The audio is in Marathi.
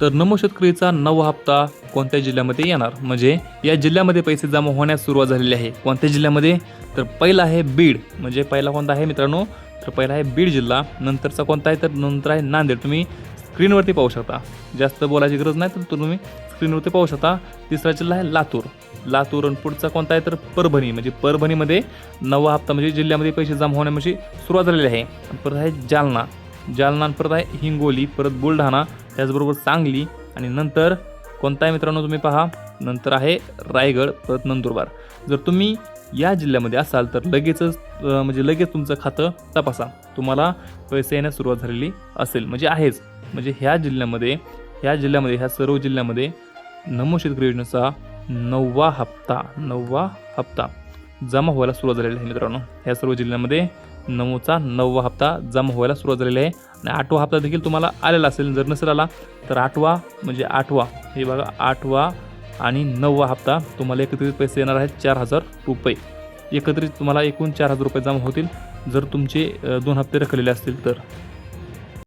तर नमो शेतकरीचा नवा हप्ता कोणत्या जिल्ह्यामध्ये येणार, म्हणजे या जिल्ह्यामध्ये पैसे जमा होण्यास सुरुवात झालेली आहे. कोणत्या जिल्ह्यामध्ये? तर पहिला आहे बीड. म्हणजे पहिला कोणता आहे मित्रांनो? तर पहिला आहे बीड जिल्हा. नंतरचा कोणता आहे? तर नंतर आहे नांदेड. तुम्ही स्क्रीनवरती पाहू शकता, जास्त बोलायची गरज नाही, तर तुम्ही स्क्रीनवरती पाहू शकता. तिसरा जिल्हा आहे लातूर. लातूर. आणि पुढचा कोणता आहे? तर परभणी. म्हणजे परभणीमध्ये नवा हप्ता म्हणजे जिल्ह्यामध्ये पैसे जमा होण्यामध्ये सुरुवात झालेली आहे. परत आहे जालना. जालना. परत आहे हिंगोली. परत बुलढाणा. त्याचबरोबर सांगली. आणि नंतर कोणता आहे मित्रांनो? तुम्ही पहा, नंतर आहे रायगड. परत नंदुरबार. जर तुम्ही या जिल्ह्यामध्ये असाल तर लगेचच म्हणजे लगेच तुमचं खातं तपासा, तुम्हाला पैसे येण्यास सुरुवात झालेली असेल, म्हणजे आहेच. म्हणजे ह्या ह्या सर्व जिल्ह्यामध्ये नमो शेतकरी योजनेचा नववा हप्ता जमा व्हायला सुरुवात झालेली आहे मित्रांनो. ह्या सर्व जिल्ह्यांमध्ये नमोचा नववा हप्ता जमा व्हायला सुरुवात झालेली आहे. आणि 8वा हप्ता देखील तुम्हाला आलेला असेल. जर नसेल आला तर 8वा हे बघा, 8वा आणि 9वा हप्ता तुम्हाला एकत्रित पैसे येणार आहेत 4,000 रुपये. एकत्रित तुम्हाला एकूण 4,000 रुपये जमा होतील जर तुमचे 2 हप्ते रखलेले असतील तर.